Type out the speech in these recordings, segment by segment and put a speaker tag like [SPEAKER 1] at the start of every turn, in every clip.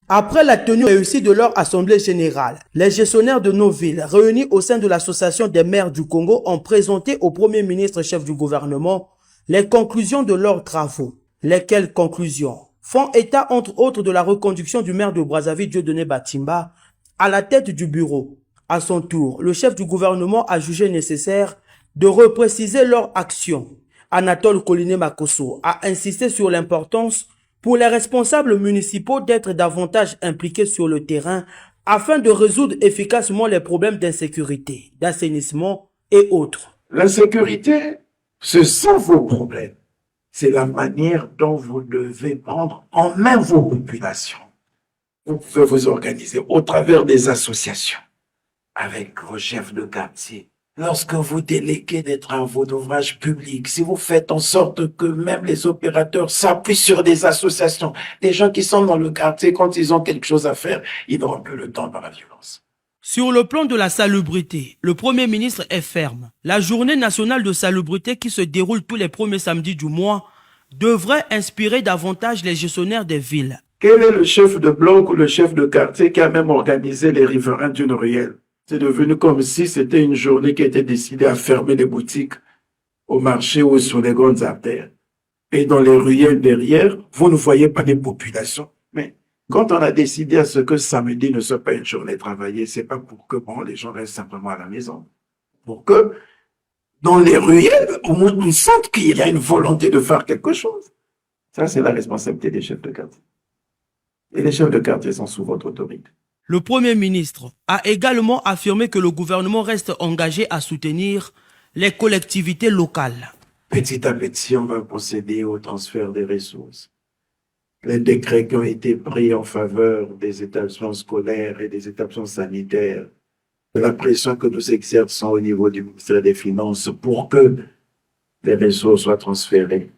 [SPEAKER 1] Après la tenue réussie de leur assemblée générale, les gestionnaires de nos villes réunis au sein de l'Association des maires du Congo ont présenté au Premier ministre chef du gouvernement les conclusions de leurs travaux. Lesquelles conclusions font état entre autres de la reconduction du maire de Brazzaville Dieudonné Batimba à la tête du bureau. À son tour, le chef du gouvernement a jugé nécessaire de repréciser leur action. Anatole Coliné Makosso a insisté sur l'importance pour les responsables municipaux d'être davantage impliqués sur le terrain afin de résoudre efficacement les problèmes d'insécurité, d'assainissement et autres.
[SPEAKER 2] L'insécurité, ce sont vos problèmes. C'est la manière dont vous devez prendre en main vos populations. Vous pouvez vous organiser au travers des associations avec vos chefs de quartier. Lorsque vous déléguez des travaux d'ouvrage publics, si vous faites en sorte que même les opérateurs s'appuient sur des associations, des gens qui sont dans le quartier, quand ils ont quelque chose à faire, ils n'auront plus le temps par la violence.
[SPEAKER 1] Sur le plan de la salubrité, le Premier ministre est ferme. La journée nationale de salubrité qui se déroule tous les premiers samedis du mois devrait inspirer davantage les gestionnaires des villes.
[SPEAKER 2] Quel est le chef de bloc ou le chef de quartier qui a même organisé les riverains d'une ruelle? C'est devenu comme si c'était une journée qui était décidée à fermer les boutiques au marché ou sur les grandes artères. Et dans les ruelles derrière, vous ne voyez pas les populations. Mais quand on a décidé à ce que samedi ne soit pas une journée travaillée, c'est pas pour que les gens restent simplement à la maison. Pour que dans les ruelles, au moins on sente qu'il y a une volonté de faire quelque chose. Ça, c'est la responsabilité des chefs de quartier. Et les chefs de quartier sont sous votre autorité.
[SPEAKER 1] Le Premier ministre a également affirmé que le gouvernement reste engagé à soutenir les collectivités locales.
[SPEAKER 2] Petit à petit, on va procéder au transfert des ressources. Les décrets qui ont été pris en faveur des établissements scolaires et des établissements sanitaires, de la pression que nous exerçons au niveau du ministère des Finances pour que les ressources soient transférées.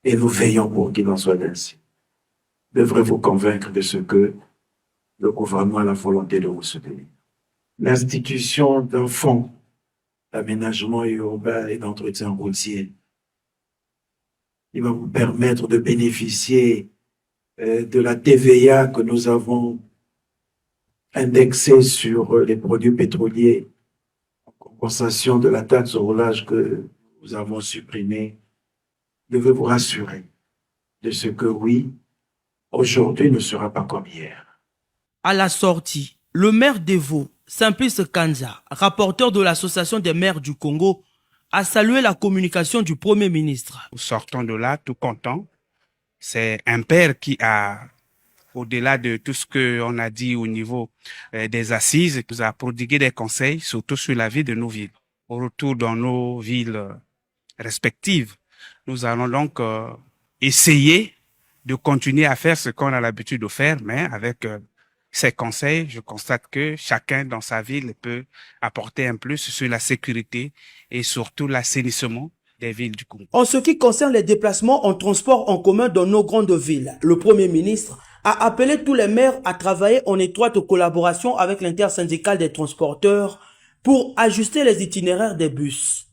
[SPEAKER 2] Et nous veillons pour qu'il en soit ainsi. Devrait vous convaincre de ce que le gouvernement a la volonté de vous soutenir. L'institution d'un fonds d'aménagement urbain et d'entretien routier, il va vous permettre de bénéficier de la TVA que nous avons indexée sur les produits pétroliers, en compensation de la taxe au roulage que nous avons supprimée. Je veux vous rassurer de ce que oui, aujourd'hui ne sera pas comme hier.
[SPEAKER 1] À la sortie, le maire d'Evo, Simplice Kanza, rapporteur de l'Association des maires du Congo, a salué la communication du Premier ministre.
[SPEAKER 3] Nous sortons de là tout contents. C'est un père qui a, au-delà de tout ce qu'on a dit au niveau des assises, nous a prodigué des conseils, surtout sur la vie de nos villes. Au retour dans nos villes respectives, nous allons donc essayer de continuer à faire ce qu'on a l'habitude de faire, mais avec ces conseils, je constate que chacun dans sa ville peut apporter un plus sur la sécurité et surtout l'assainissement des villes du Congo.
[SPEAKER 1] En ce qui concerne les déplacements en transport en commun dans nos grandes villes, le Premier ministre a appelé tous les maires à travailler en étroite collaboration avec l'intersyndicale des transporteurs pour ajuster les itinéraires des bus.